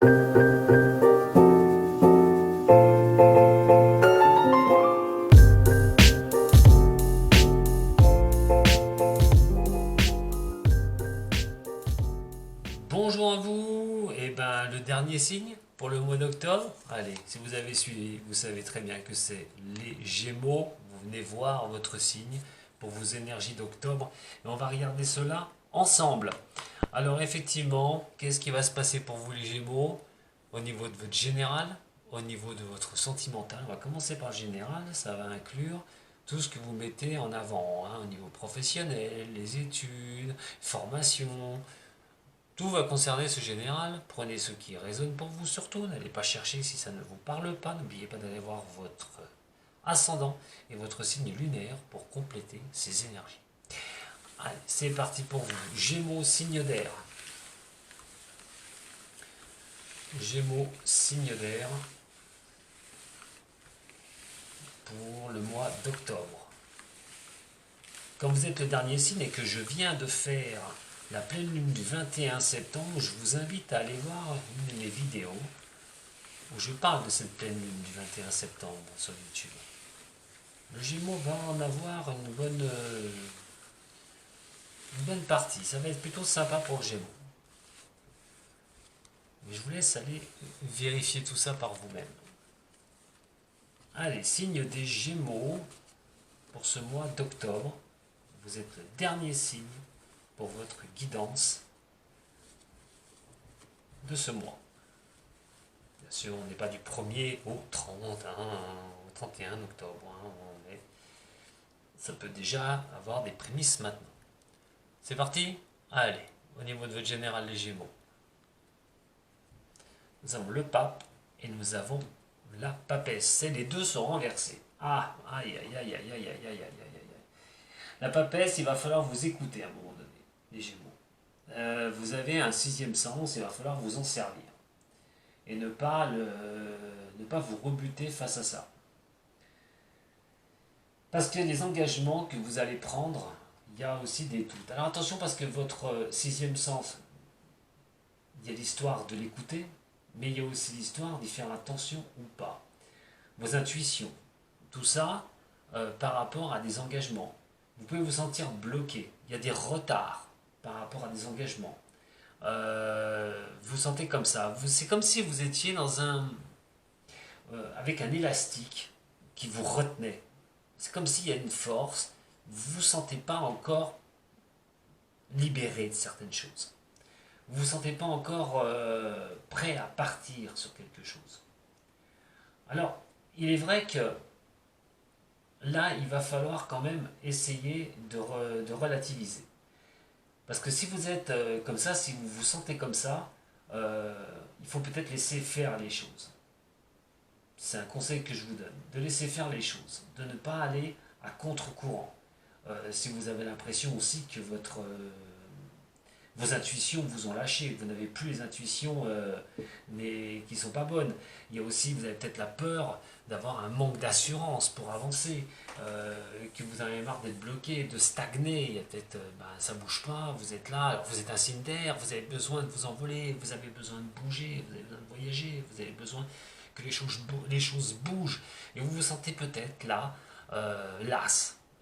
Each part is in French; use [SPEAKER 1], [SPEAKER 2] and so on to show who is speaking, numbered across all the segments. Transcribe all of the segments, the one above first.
[SPEAKER 1] Bonjour à vous, et ben le dernier signe pour le mois d'octobre. Allez, si vous avez suivi, vous savez très bien que c'est les Gémeaux. Vous venez voir votre signe pour vos énergies d'octobre et on va regarder cela ensemble. Alors effectivement, qu'est-ce qui va se passer pour vous les Gémeaux au niveau de votre général, au niveau de votre sentimental? On va commencer par le général, ça va inclure tout ce que vous mettez en avant, hein, au niveau professionnel, les études, formation, tout va concerner ce général. Prenez ce qui résonne pour vous surtout. N'allez pas chercher si ça ne vous parle pas. N'oubliez pas d'aller voir votre ascendant et votre signe lunaire pour compléter ces énergies. Allez, c'est parti pour vous. Gémeaux, signe d'air. Gémeaux, signe d'air pour le mois d'octobre. Comme vous êtes le dernier signe et que je viens de faire la pleine lune du 21 septembre, je vous invite à aller voir une de mes vidéos où je parle de cette pleine lune du 21 septembre sur YouTube. Le Gémeaux va en avoir une bonne partie. Ça va être plutôt sympa pour le Gémeaux. Mais je vous laisse aller vérifier tout ça par vous-même. Allez, signe des Gémeaux pour ce mois d'octobre. Vous êtes le dernier signe pour votre guidance de ce mois. Bien sûr, on n'est pas du 1er au 30, au 31 octobre. Ça peut déjà avoir des prémices maintenant. C'est parti? Allez, au niveau de votre général les Gémeaux. Nous avons le pape et nous avons la papesse. Et les deux sont renversés. Ah, aïe, aïe, aïe, aïe, aïe, aïe, aïe, aïe, aïe. La papesse, il va falloir vous écouter à un moment donné, les Gémeaux. Vous avez un sixième sens, il va falloir vous en servir. Et ne pas vous rebuter face à ça. Parce que les engagements que vous allez prendre, il y a aussi des doutes. Alors attention parce que votre sixième sens, il y a l'histoire de l'écouter, mais il y a aussi l'histoire d'y faire attention ou pas. Vos intuitions, tout ça par rapport à des engagements. Vous pouvez vous sentir bloqué, il y a des retards par rapport à des engagements. Vous sentez comme ça, c'est comme si vous étiez avec un élastique qui vous retenait. C'est comme s'il y a une force, vous ne vous sentez pas encore libéré de certaines choses. Vous ne vous sentez pas encore prêt à partir sur quelque chose. Alors, il est vrai que là, il va falloir quand même essayer de relativiser. Parce que si vous êtes comme ça, si vous vous sentez comme ça, il faut peut-être laisser faire les choses. C'est un conseil que je vous donne, de laisser faire les choses, de ne pas aller à contre-courant. Si vous avez l'impression aussi que vos intuitions vous ont lâché, vous n'avez plus les intuitions mais qui ne sont pas bonnes. Il y a aussi, vous avez peut-être la peur d'avoir un manque d'assurance pour avancer, que vous en avez marre d'être bloqué, de stagner, il y a peut-être, ça ne bouge pas, vous êtes là, alors vous êtes un signe d'air, vous avez besoin de vous envoler, vous avez besoin de bouger, vous avez besoin de voyager, vous avez besoin que les choses bougent, et vous vous sentez peut-être là,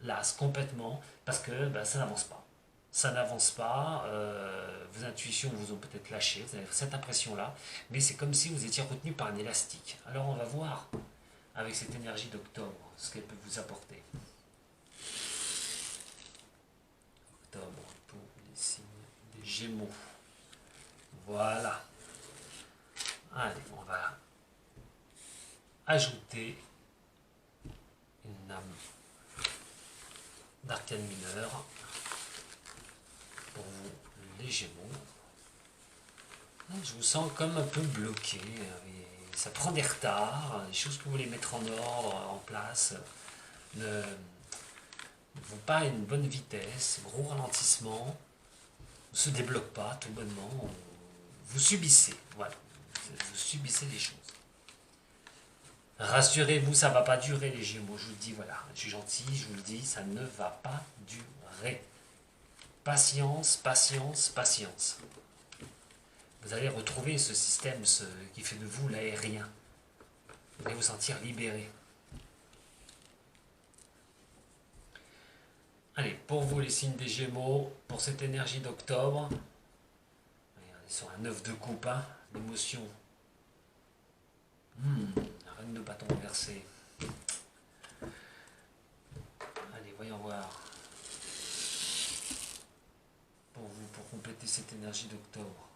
[SPEAKER 1] las complètement, parce que ça n'avance pas. Ça n'avance pas, vos intuitions vous ont peut-être lâché, vous avez cette impression-là, mais c'est comme si vous étiez retenu par un élastique. Alors on va voir, avec cette énergie d'octobre, ce qu'elle peut vous apporter. Octobre pour les signes des Gémeaux. Voilà. Allez, on va ajouter une âme d'arcane mineur pour vous, les Gémeaux. Je vous sens comme un peu bloqué. Ça prend des retards, des choses que vous voulez mettre en ordre, en place, ne vont pas à une bonne vitesse, gros ralentissement, ne se débloquent pas tout bonnement. Vous subissez, voilà, vous subissez les choses. Rassurez-vous, ça ne va pas durer les Gémeaux, je vous le dis, voilà, je suis gentil, je vous le dis, ça ne va pas durer. Patience, patience, patience. Vous allez retrouver ce système qui fait de vous l'aérien. Vous allez vous sentir libéré. Allez, pour vous les signes des Gémeaux, pour cette énergie d'octobre, on est sur un 9 de coupe, hein, l'émotion. La reine de bâton inversée. Allez, voyons voir. Pour vous, pour compléter cette énergie d'octobre.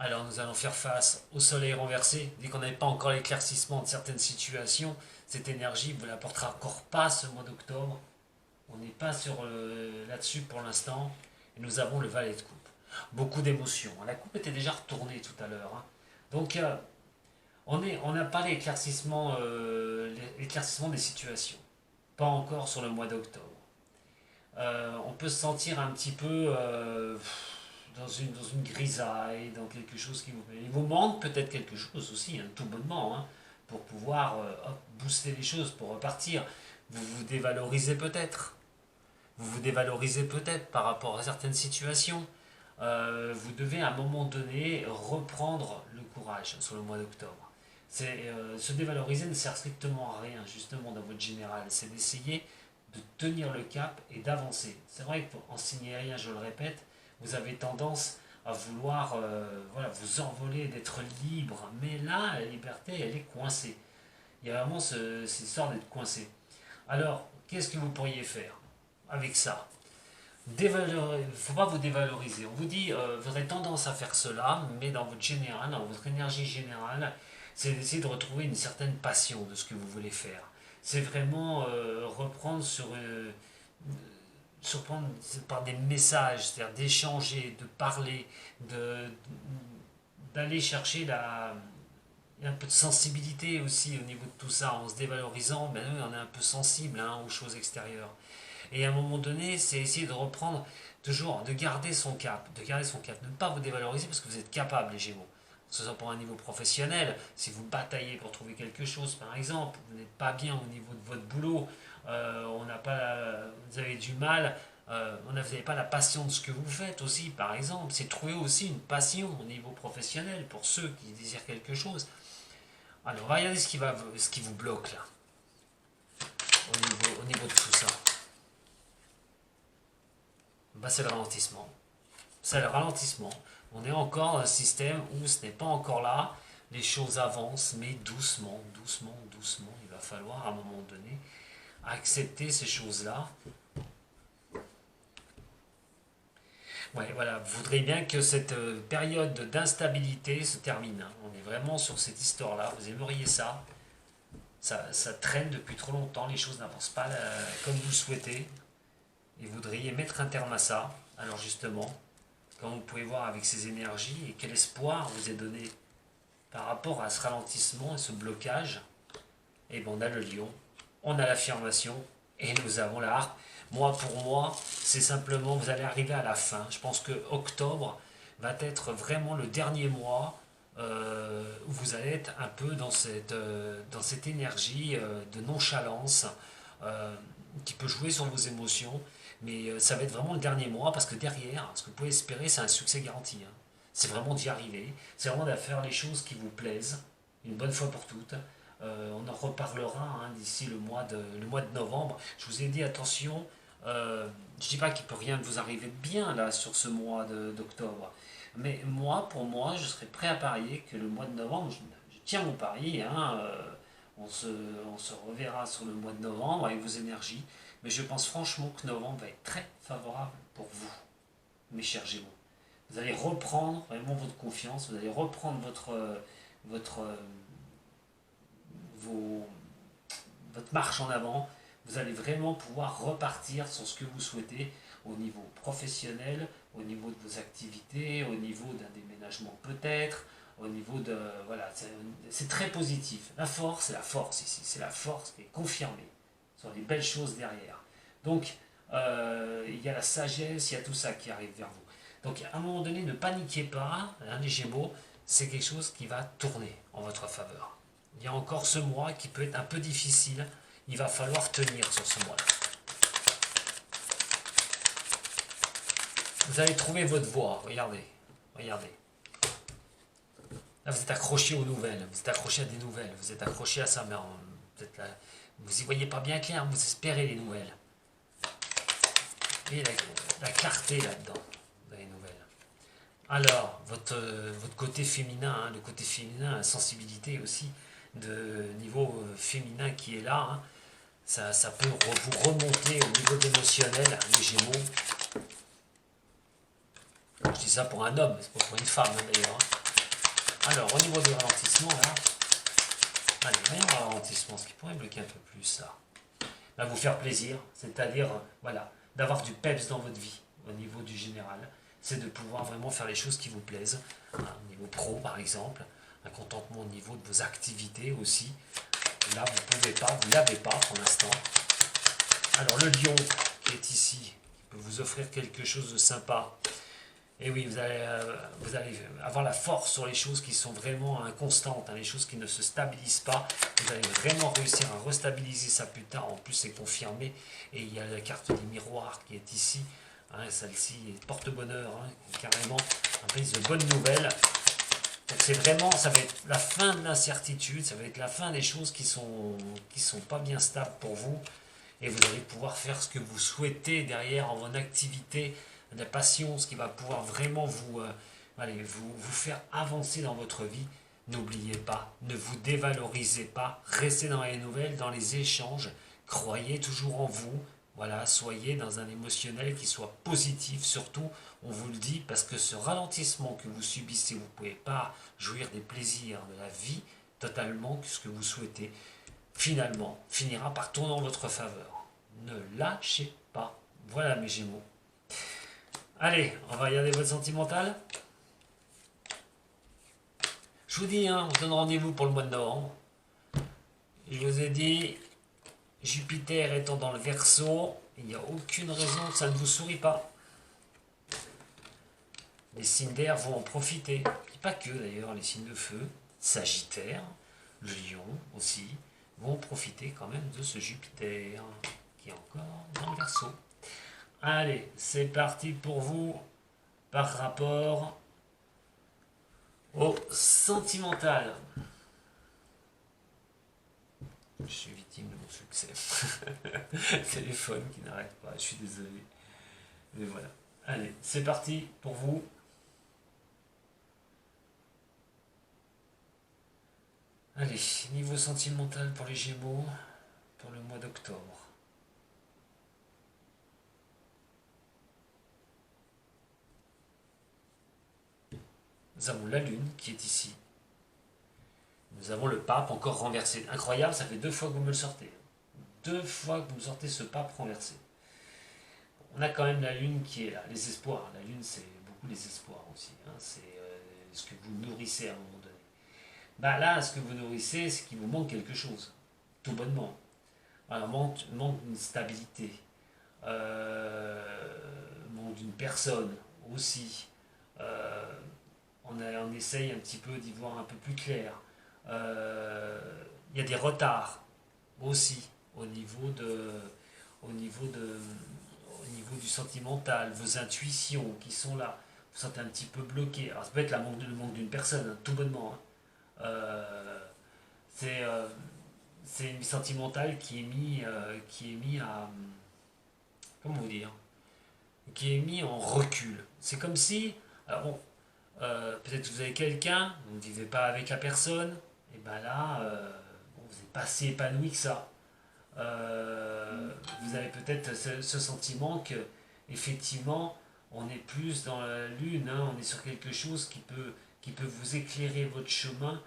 [SPEAKER 1] Alors nous allons faire face au soleil renversé. Dès qu'on n'avait pas encore l'éclaircissement de certaines situations, cette énergie ne vous l'apportera encore pas ce mois d'octobre. On n'est pas sur là-dessus pour l'instant. Et nous avons le valet de coupe. Beaucoup d'émotions. La coupe était déjà retournée tout à l'heure. Hein. Donc on n'a pas l'éclaircissement des situations. Pas encore sur le mois d'octobre. On peut se sentir un petit peu... dans une grisaille, dans quelque chose qui vous plaît. Il vous manque peut-être quelque chose aussi, hein, tout bonnement, hein, pour pouvoir booster les choses, pour repartir. Vous vous dévalorisez peut-être. Vous vous dévalorisez peut-être par rapport à certaines situations. Vous devez à un moment donné reprendre le courage sur le mois d'octobre. Se dévaloriser ne sert strictement à rien, justement, dans votre général. C'est d'essayer de tenir le cap et d'avancer. C'est vrai qu'en signe aérien, je le répète, vous avez tendance à vouloir vous envoler, d'être libre. Mais là, la liberté, elle est coincée. Il y a vraiment cette histoire d'être coincé. Alors, qu'est-ce que vous pourriez faire avec ça? Il ne faut pas vous dévaloriser. On vous dit, vous aurez tendance à faire cela, mais dans votre général, dans votre énergie générale, c'est d'essayer de retrouver une certaine passion de ce que vous voulez faire. C'est vraiment reprendre surprendre par des messages, c'est-à-dire d'échanger, de parler, d'aller chercher un peu de sensibilité aussi au niveau de tout ça, en se dévalorisant, mais on est un peu sensible aux choses extérieures. Et à un moment donné, c'est essayer de reprendre, toujours, de garder son cap, de ne pas vous dévaloriser parce que vous êtes capable, les Gémeaux. Que ce soit pour un niveau professionnel, si vous bataillez pour trouver quelque chose, par exemple, vous n'êtes pas bien au niveau de votre boulot, vous avez du mal, vous n'avez pas la passion de ce que vous faites aussi, par exemple. C'est trouver aussi une passion au niveau professionnel pour ceux qui désirent quelque chose. Alors, on va regarder ce qui vous bloque là, au niveau de tout ça. C'est le ralentissement. C'est le ralentissement. On est encore dans un système où ce n'est pas encore là. Les choses avancent, mais doucement, doucement, doucement. Il va falloir à un moment donné accepter ces choses-là. Ouais, voilà, vous voudriez bien que cette période d'instabilité se termine. Hein. On est vraiment sur cette histoire-là. Vous aimeriez ça. Ça traîne depuis trop longtemps. Les choses n'avancent pas comme vous le souhaitez. Et vous voudriez mettre un terme à ça. Alors justement, quand vous pouvez voir avec ces énergies et quel espoir vous est donné par rapport à ce ralentissement et ce blocage, et bien on a le lion, on a l'affirmation et nous avons la harpe. Moi, pour moi, c'est simplement, vous allez arriver à la fin. Je pense que octobre va être vraiment le dernier mois où vous allez être un peu dans cette énergie de nonchalance qui peut jouer sur vos émotions. Mais ça va être vraiment le dernier mois parce que derrière, ce que vous pouvez espérer, c'est un succès garanti. Hein. C'est vraiment d'y arriver. C'est vraiment de faire les choses qui vous plaisent, une bonne fois pour toutes. On en reparlera d'ici le mois de novembre. Je vous ai dit, attention, je ne dis pas qu'il ne peut rien vous arriver de bien là sur ce mois d'octobre. Mais moi, pour moi, je serais prêt à parier que le mois de novembre, je tiens mon pari, on se reverra sur le mois de novembre avec vos énergies. Mais je pense franchement que novembre va être très favorable pour vous, mes chers Gémeaux. Vous allez reprendre vraiment votre confiance, vous allez reprendre votre marche en avant. Vous allez vraiment pouvoir repartir sur ce que vous souhaitez au niveau professionnel, au niveau de vos activités, au niveau d'un déménagement peut-être, au niveau de... Voilà, c'est très positif. La force, c'est la force ici. C'est la force qui est confirmée. Ce sont des belles choses derrière. Donc, il y a la sagesse, il y a tout ça qui arrive vers vous. Donc, à un moment donné, ne paniquez pas, les Gémeaux, c'est quelque chose qui va tourner en votre faveur. Il y a encore ce mois qui peut être un peu difficile. Il va falloir tenir sur ce mois-là. vous allez trouver votre voie. Regardez, regardez. Là, vous êtes accroché aux nouvelles, vous êtes accroché à des nouvelles, vous êtes accroché à ça, mais vous n'y voyez pas bien clair, vous espérez les nouvelles. Et la clarté là-dedans, dans les nouvelles. Alors, votre côté féminin, hein, le côté féminin, la sensibilité aussi, de niveau féminin qui est là, hein, ça peut vous remonter au niveau émotionnel, les Gémeaux. Je dis ça pour un homme, c'est pas pour une femme hein, d'ailleurs. Alors, au niveau du ralentissement, là, allez, voyons le ralentissement, ce qui pourrait bloquer un peu plus ça. Là, vous faire plaisir, c'est-à-dire, voilà, d'avoir du peps dans votre vie, au niveau du général. C'est de pouvoir vraiment faire les choses qui vous plaisent, hein, au niveau pro par exemple, un contentement au niveau de vos activités aussi. Là, vous ne pouvez pas, vous ne l'avez pas pour l'instant. Alors, le lion qui est ici, qui peut vous offrir quelque chose de sympa. Et oui, vous allez avoir la force sur les choses qui sont vraiment inconstantes, hein, les choses qui ne se stabilisent pas. Vous allez vraiment réussir à restabiliser ça plus tard. En plus, c'est confirmé. Et il y a la carte du miroir qui est ici. Hein, celle-ci est porte-bonheur, hein, carrément. Un prise de bonnes nouvelles. Donc c'est vraiment, ça va être la fin de l'incertitude. Ça va être la fin des choses qui sont pas bien stables pour vous. Et vous allez pouvoir faire ce que vous souhaitez derrière en votre activité, la passion, ce qui va pouvoir vraiment vous faire avancer dans votre vie. N'oubliez pas, ne vous dévalorisez pas, restez dans les nouvelles, dans les échanges, croyez toujours en vous, voilà, soyez dans un émotionnel qui soit positif, surtout, on vous le dit, parce que ce ralentissement que vous subissez, vous ne pouvez pas jouir des plaisirs de la vie totalement, ce que vous souhaitez, finalement, finira par tourner en votre faveur. Ne lâchez pas. Voilà mes Gémeaux. Allez, on va regarder votre sentimental. Je vous dis, hein, on se donne rendez-vous pour le mois de novembre. Je vous ai dit, Jupiter étant dans le Verseau, il n'y a aucune raison que ça ne vous sourie pas. Les signes d'air vont en profiter. Et pas que d'ailleurs, les signes de feu, Sagittaire, le Lion aussi, vont profiter quand même de ce Jupiter qui est encore dans le Verseau. Allez, c'est parti pour vous par rapport au sentimental. Je suis victime de mon succès. Téléphone qui n'arrête pas, je suis désolé. Mais voilà. Allez, c'est parti pour vous. Allez, niveau sentimental pour les Gémeaux, pour le mois d'octobre. Nous avons la Lune qui est ici. Nous avons le pape encore renversé. Incroyable, ça fait 2 fois que vous me le sortez. 2 fois que vous me sortez ce pape renversé. On a quand même la Lune qui est là, les espoirs. La Lune, c'est beaucoup les espoirs aussi. Hein. C'est ce que vous nourrissez à un moment donné. Bah là, ce que vous nourrissez, c'est qu'il vous manque quelque chose. Tout bonnement. Alors, manque d'une stabilité. Manque d'une personne aussi. On essaye un petit peu d'y voir un peu plus clair. Il y a des retards aussi au niveau du sentimental, vos intuitions qui sont là, vous vous sentez un petit peu bloqué. Alors ça peut être le manque d'une personne, hein, tout bonnement. Hein. C'est une sentimentale qui est mis à, comment vous dire, qui est mis en recul. C'est comme si, alors bon, peut-être que vous avez quelqu'un, vous ne vivez pas avec la personne, et ben là, bon, vous n'êtes pas si épanoui que ça. Vous avez peut-être ce sentiment que, effectivement, on est plus dans la lune, hein, on est sur quelque chose qui peut vous éclairer votre chemin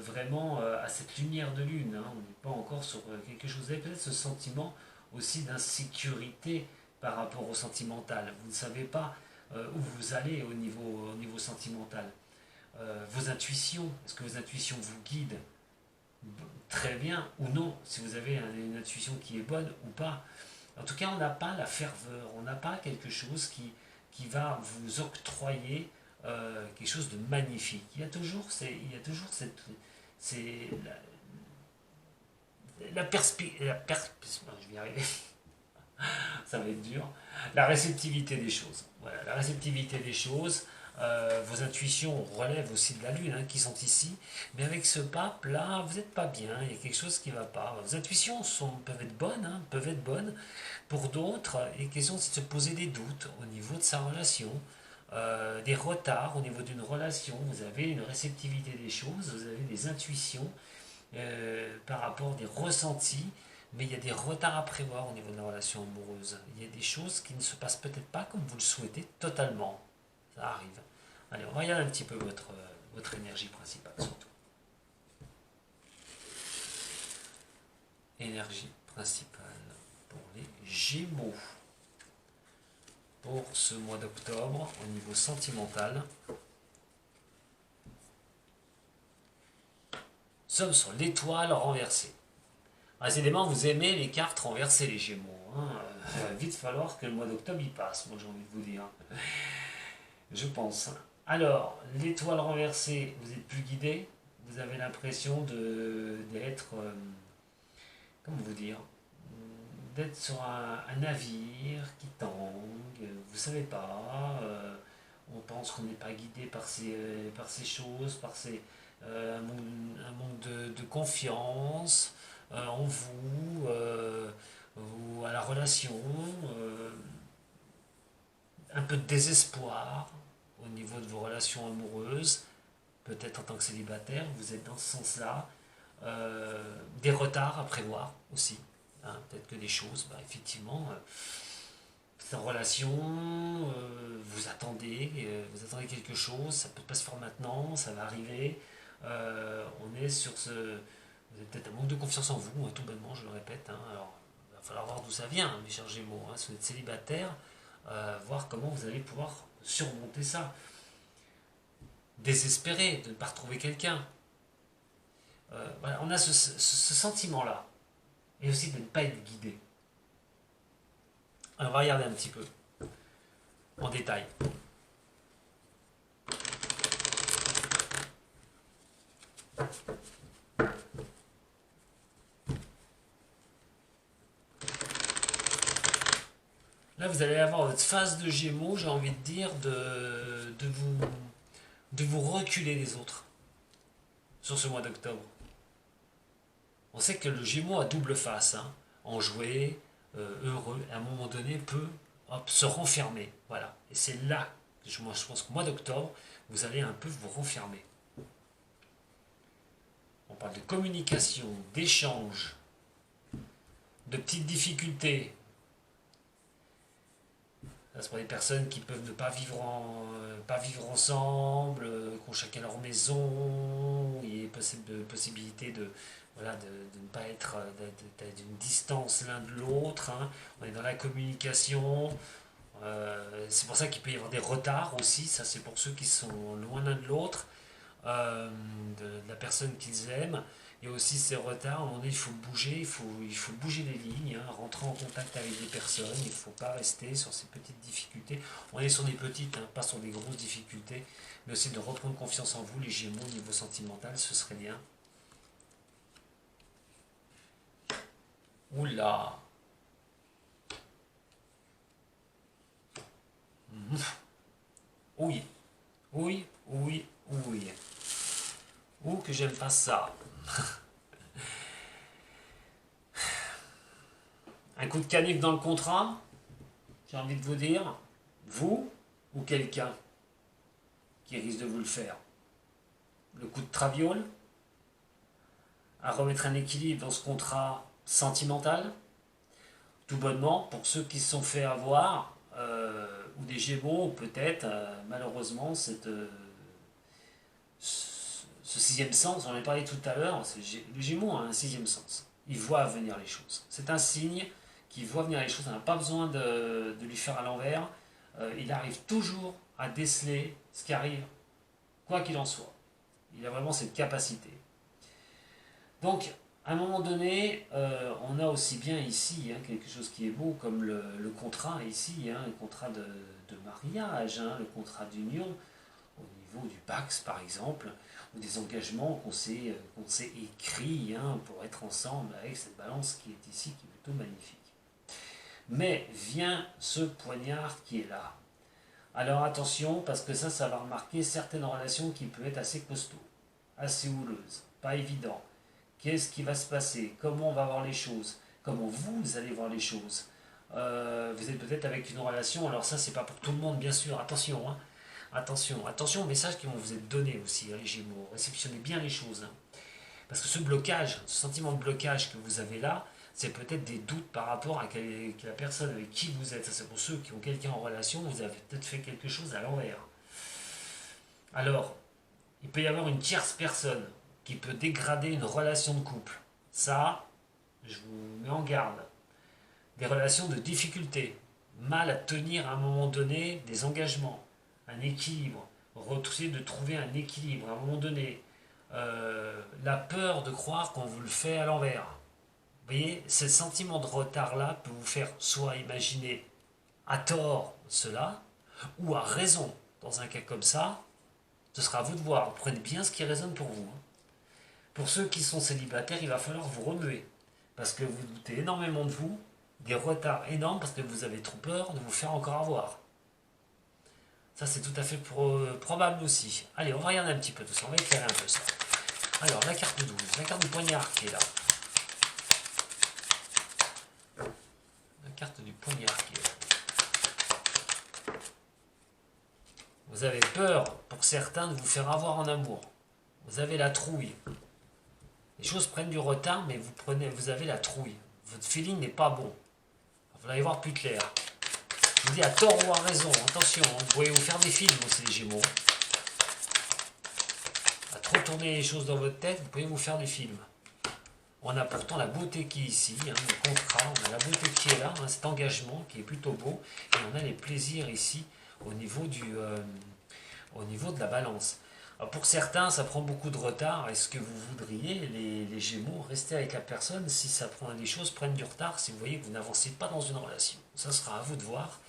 [SPEAKER 1] vraiment à cette lumière de lune. Hein. On n'est pas encore sur quelque chose. Vous avez peut-être ce sentiment aussi d'insécurité par rapport au sentimental. Vous ne savez pas où vous allez au niveau sentimental. Vos intuitions, est-ce que vos intuitions vous guident très bien ou non, si vous avez une intuition qui est bonne ou pas. En tout cas, on n'a pas la ferveur, on n'a pas quelque chose qui va vous octroyer quelque chose de magnifique. Il y a toujours cette, c'est la perspective, je vais y arriver. Ça va être dur. La réceptivité des choses. Voilà, la réceptivité des choses. Vos intuitions relèvent aussi de la Lune, hein, qui sont ici. Mais avec ce pape là, vous n'êtes pas bien. Il y a quelque chose qui ne va pas. Vos intuitions peuvent être bonnes, hein, peuvent être bonnes. Pour d'autres, il est question de se poser des doutes au niveau de sa relation, des retards au niveau d'une relation. Vous avez une réceptivité des choses, vous avez des intuitions par rapport à des ressentis, mais il y a des retards à prévoir au niveau de la relation amoureuse. Il y a des choses qui ne se passent peut-être pas comme vous le souhaitez totalement. Ça arrive. Allez, on va regarder un petit peu votre énergie principale surtout. Énergie principale pour les Gémeaux. Pour ce mois d'octobre, au niveau sentimental, nous sommes sur l'étoile renversée. Décidément, vous aimez les cartes renversées, les Gémeaux. Hein. Il va vite falloir que le mois d'octobre y passe, moi j'ai envie de vous dire. Je pense. Alors, l'étoile renversée, vous êtes plus guidé. Vous avez l'impression d'être, comment vous dire, d'être sur un navire qui tangue. Vous savez pas. On pense qu'on n'est pas guidé par ces choses, un manque de confiance en vous, ou à la relation, un peu de désespoir au niveau de vos relations amoureuses, peut-être en tant que célibataire, vous êtes dans ce sens-là, des retards à prévoir aussi, hein, peut-être que des choses, effectivement, c'est en relation, vous attendez quelque chose, ça peut pas se faire maintenant, ça va arriver, on est sur ce... Vous avez peut-être un manque de confiance en vous, hein, tout bonnement, je le répète. Hein. Alors, il va falloir voir d'où ça vient, hein, mes chers Gémeaux. Hein. Si vous êtes célibataire, voir comment vous allez pouvoir surmonter ça. Désespéré de ne pas retrouver quelqu'un. Voilà, on a ce sentiment-là. Et aussi de ne pas être guidé. Alors, on va regarder un petit peu en détail. Là, vous allez avoir votre phase de Gémeaux, j'ai envie de dire, de vous reculer des autres sur ce mois d'octobre. On sait que le Gémeaux a double face, hein. Enjoué, heureux, à un moment donné, peut se renfermer. Voilà. Et c'est là que je pense qu'au mois d'octobre, vous allez un peu vous renfermer. On parle de communication, d'échange, de petites difficultés. Ça, c'est pour des personnes qui peuvent ne pas vivre, pas vivre ensemble, qui ont chacun leur maison, il y a possibilité voilà, de ne pas être d'une distance l'un de l'autre. Hein. On est dans la communication. C'est pour ça qu'il peut y avoir des retards aussi. Ça, c'est pour ceux qui sont loin l'un de l'autre, de la personne qu'ils aiment. Il y a aussi ces retards, à un moment donné, il faut bouger, il faut bouger les lignes, hein, rentrer en contact avec des personnes, il ne faut pas rester sur ces petites difficultés. On est sur des petites, hein, pas sur des grosses difficultés, mais aussi de reprendre confiance en vous, les Gémeaux, au niveau sentimental, ce serait bien. Oula. Oui, oui, oui, oui. Ou que j'aime pas ça. Un coup de canif dans le contrat, j'ai envie de vous dire, vous ou quelqu'un qui risque de vous le faire. Le coup de traviole, à remettre un équilibre dans ce contrat sentimental, tout bonnement, pour ceux qui se sont fait avoir, ou des Gémeaux, peut-être, malheureusement, ce sixième sens, on en a parlé tout à l'heure, le Gémeaux a un sixième sens. Il voit venir les choses. C'est un signe qui voit venir les choses. On n'a pas besoin de lui faire à l'envers. Il arrive toujours à déceler ce qui arrive, quoi qu'il en soit. Il a vraiment cette capacité. Donc, à un moment donné, on a aussi bien ici quelque chose qui est beau, comme le contrat ici, le contrat de mariage, le contrat d'union, au niveau du Pax par exemple, ou des engagements qu'on s'est écrits pour être ensemble avec cette balance qui est ici, qui est plutôt magnifique. Mais vient ce poignard qui est là. Alors attention, parce que ça va remarquer certaines relations qui peuvent être assez costauds, assez houleuses, pas évident. Qu'est-ce qui va se passer? Comment on va voir les choses? Comment vous allez voir les choses? Vous êtes peut-être avec une relation, alors ça c'est pas pour tout le monde bien sûr, attention, hein. Attention au message qui vont vous être donnés aussi, hein, les Gémeaux. Réceptionnez bien les choses, hein. Parce que ce blocage, ce sentiment de blocage que vous avez là, c'est peut-être des doutes par rapport à la personne avec qui vous êtes. C'est pour ceux qui ont quelqu'un en relation, vous avez peut-être fait quelque chose à l'envers. Alors, il peut y avoir une tierce personne qui peut dégrader une relation de couple. Ça, je vous mets en garde. Des relations de difficulté, mal à tenir à un moment donné des engagements, un équilibre, retrousser de trouver un équilibre à un moment donné. La peur de croire qu'on vous le fait à l'envers. Vous voyez, ce sentiment de retard-là peut vous faire soit imaginer à tort cela, ou à raison. Dans un cas comme ça, ce sera à vous de voir. Prenez bien ce qui résonne pour vous. Pour ceux qui sont célibataires, il va falloir vous remuer. Parce que vous doutez énormément de vous, des retards énormes, parce que vous avez trop peur de vous faire encore avoir. Ça, c'est tout à fait probable aussi. Allez, on va regarder un petit peu tout ça. On va éclairer un peu ça. Alors, la carte 12, la carte du poignard qui est là. La carte du poignard qui est là. Vous avez peur, pour certains, de vous faire avoir en amour. Vous avez la trouille. Les choses prennent du retard, mais vous avez la trouille. Votre feeling n'est pas bon. Vous allez voir plus clair. Je vous dis à tort ou à raison, attention, vous pouvez vous faire des films aussi les Gémeaux. À trop tourner les choses dans votre tête, vous pouvez vous faire des films. On a pourtant la beauté qui est ici, hein, le contrat, on a la beauté qui est là, hein, cet engagement qui est plutôt beau, et on a les plaisirs ici au niveau de la balance. Alors pour certains, ça prend beaucoup de retard. Est-ce que vous voudriez, les Gémeaux, rester avec la personne si les choses prennent du retard, si vous voyez que vous n'avancez pas dans une relation? Ça sera à vous de voir,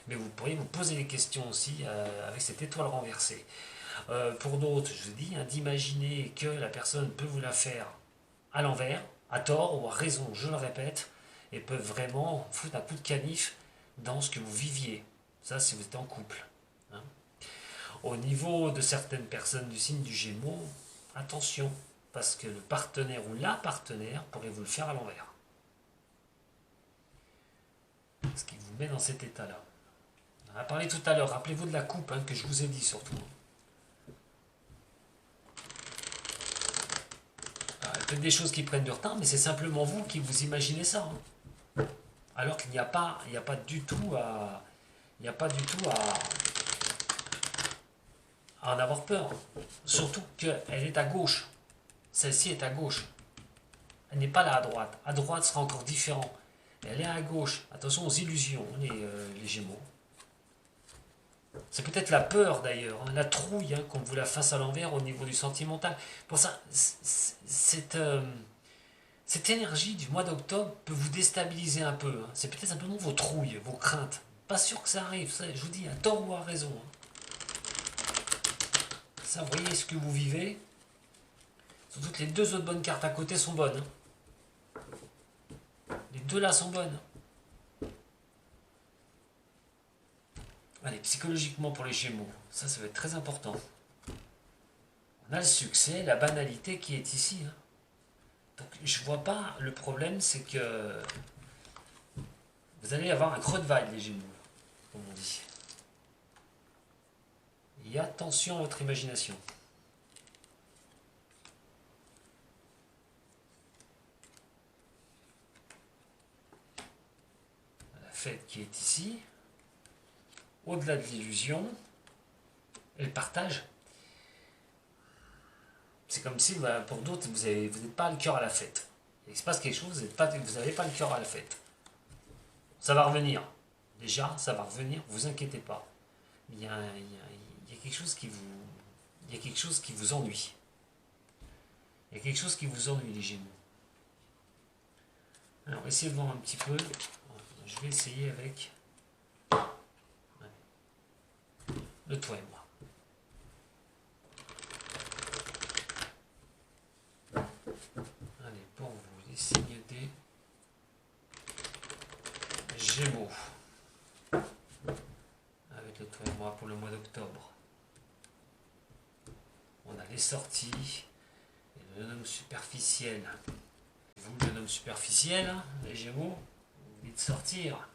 [SPEAKER 1] mais vous pourriez vous poser des questions aussi avec cette étoile renversée. Pour d'autres, je vous dis, hein, d'imaginer que la personne peut vous la faire à l'envers, à tort ou à raison, je le répète, et peut vraiment foutre un coup de canif dans ce que vous viviez. Ça, si vous êtes en couple. Hein. Au niveau de certaines personnes du signe du Gémeaux, attention, parce que le partenaire ou la partenaire pourrait vous le faire à l'envers. Ce qui vous met dans cet état-là. On a parlé tout à l'heure, rappelez-vous de la coupe, hein, que je vous ai dit surtout. Alors, il y a peut-être des choses qui prennent du retard, mais c'est simplement vous qui vous imaginez ça. Hein. Alors qu'il n'y a pas du tout à en avoir peur. Surtout qu'elle est à gauche. Celle-ci est à gauche. Elle n'est pas là à droite. À droite sera encore différent. Elle est à gauche. Attention aux illusions, les Gémeaux. C'est peut-être la peur d'ailleurs, hein, la trouille, hein, qu'on vous la fasse à l'envers au niveau du sentimental. Pour ça, cette énergie du mois d'octobre peut vous déstabiliser un peu. Hein. C'est peut-être simplement vos trouilles, vos craintes. Pas sûr que ça arrive, ça, je vous dis, à tort ou à raison. Hein. Ça, vous voyez ce que vous vivez. Surtout que les deux autres bonnes cartes à côté sont bonnes. Hein. Les deux là sont bonnes. Allez, psychologiquement pour les Gémeaux, ça va être très important. On a le succès, la banalité qui est ici. Hein. Donc je vois pas, le problème c'est que vous allez avoir un creux de vague les Gémeaux, comme on dit. Et attention à votre imagination. La fête qui est ici, au-delà de l'illusion, et le partage. C'est comme si, pour d'autres, vous n'êtes pas le cœur à la fête. Il se passe quelque chose, vous n'avez pas le cœur à la fête. Ça va revenir. Déjà, ça va revenir, vous inquiétez pas. Il y a quelque chose qui vous ennuie. Il y a quelque chose qui vous ennuie, les Gémeaux. Alors, essayez de voir un petit peu. Je vais essayer avec le toi et moi. Allez, pour vous, les signes des Gémeaux. Avec le toi et moi pour le mois d'octobre. On a les sorties. Et le jeune homme superficiel. Vous, le jeune homme superficiel, hein, les Gémeaux, vous venez de sortir.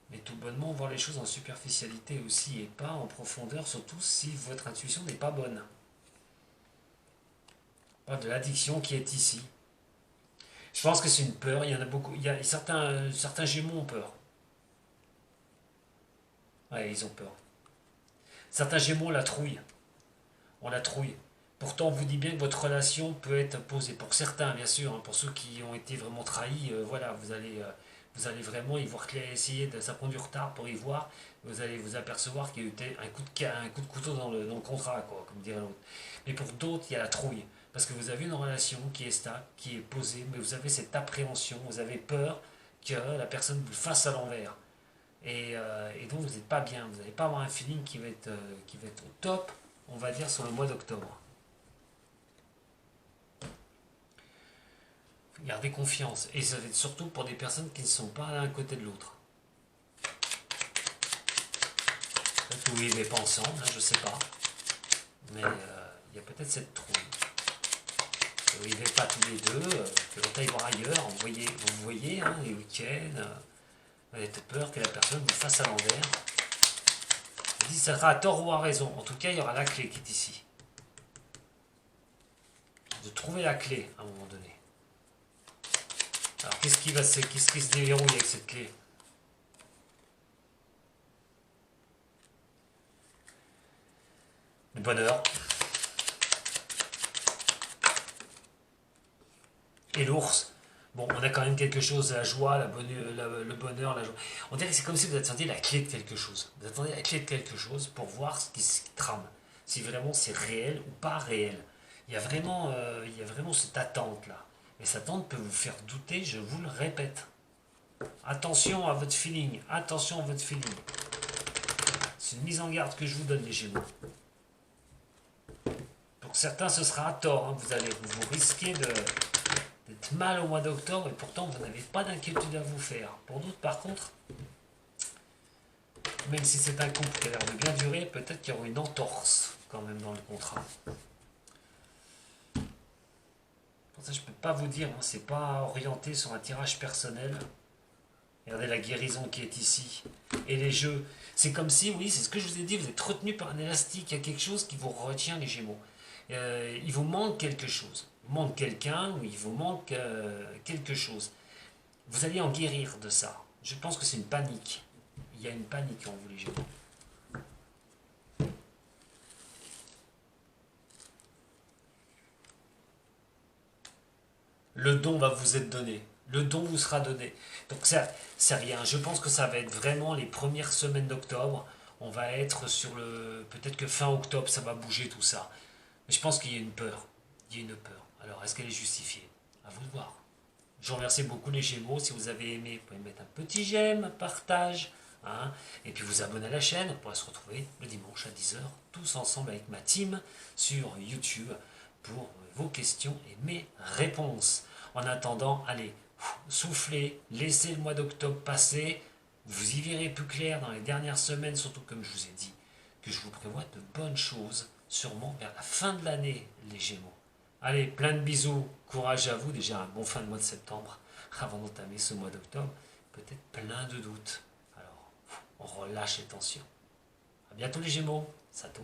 [SPEAKER 1] Mais tout bonnement, voir les choses en superficialité aussi et pas en profondeur, surtout si votre intuition n'est pas bonne. Pas de l'addiction qui est ici. Je pense que c'est une peur, il y en a beaucoup. Il y a certains Gémeaux ont peur. Ouais, ils ont peur. Certains Gémeaux ont la trouille. On la trouille. Pourtant, on vous dit bien que votre relation peut être posée. Pour certains, bien sûr, hein, pour ceux qui ont été vraiment trahis, voilà, vous allez vraiment y voir clair, essayer de ça prend du retard pour y voir. Vous allez vous apercevoir qu'il y a eu un coup de couteau dans le contrat, quoi, comme dirait l'autre. Mais pour d'autres, il y a la trouille. Parce que vous avez une relation qui est stable, qui est posée, mais vous avez cette appréhension, vous avez peur que la personne vous le fasse à l'envers. Et donc vous n'êtes pas bien, vous n'allez pas avoir un feeling qui va être au top, on va dire, sur le mois d'octobre. Gardez confiance. Et ça va être surtout pour des personnes qui ne sont pas l'un à côté de l'autre. Peut-être que vous ne vivez pas ensemble, hein, je ne sais pas. Mais il y a peut-être cette trouille. Vous ne vivez pas tous les deux, que l'on aille voir ailleurs, vous voyez hein, les week-ends, vous avez peur que la personne vous fasse à l'envers. Je dis ça sera à tort ou à raison. En tout cas, il y aura la clé qui est ici. De trouver la clé à un moment donné. Alors, qu'est-ce qui se déverrouille avec cette clé? Le bonheur. Et l'ours. Bon, on a quand même quelque chose, la joie, le bonheur, la joie. On dirait que c'est comme si vous attendiez la clé de quelque chose. Vous attendez la clé de quelque chose pour voir ce qui se trame. Si vraiment c'est réel ou pas réel. Il y a vraiment cette attente-là. Et cette attente peut vous faire douter, je vous le répète. Attention à votre feeling. Attention à votre feeling. C'est une mise en garde que je vous donne, les Gémeaux. Pour certains, ce sera à tort. Hein. Vous risquez d'être mal au mois d'octobre et pourtant vous n'avez pas d'inquiétude à vous faire. Pour d'autres, par contre, même si c'est un couple qui a l'air de bien durer, peut-être qu'il y aura une entorse quand même dans le contrat. Pour ça, je ne peux pas vous dire, hein, c'est pas orienté sur un tirage personnel. Regardez la guérison qui est ici. Et les jeux. C'est comme si, oui, c'est ce que je vous ai dit, vous êtes retenu par un élastique. Il y a quelque chose qui vous retient, les Gémeaux. Il vous manque quelque chose. Il vous manque quelqu'un ou il vous manque quelque chose. Vous allez en guérir de ça. Je pense que c'est une panique. Il y a une panique en vous, les Gémeaux. Le don va vous être donné. Le don vous sera donné. Donc ça, c'est rien. Je pense que ça va être vraiment les premières semaines d'octobre. On va être sur le... Peut-être que fin octobre, ça va bouger tout ça. Mais je pense qu'il y a une peur. Il y a une peur. Alors, est-ce qu'elle est justifiée? À vous de voir. Je vous remercie beaucoup les Gémeaux. Si vous avez aimé, vous pouvez mettre un petit j'aime, un partage. Hein, et puis vous abonner à la chaîne. On pourra se retrouver le dimanche à 10 h, tous ensemble avec ma team sur YouTube pour vos questions et mes réponses. En attendant, allez, soufflez, laissez le mois d'octobre passer. Vous y verrez plus clair dans les dernières semaines, surtout comme je vous ai dit, que je vous prévois de bonnes choses, sûrement vers la fin de l'année, les Gémeaux. Allez, plein de bisous, courage à vous, déjà un bon fin de mois de septembre, avant d'entamer ce mois d'octobre, peut-être plein de doutes. Alors, on relâche les tensions. À bientôt les Gémeaux, Sato.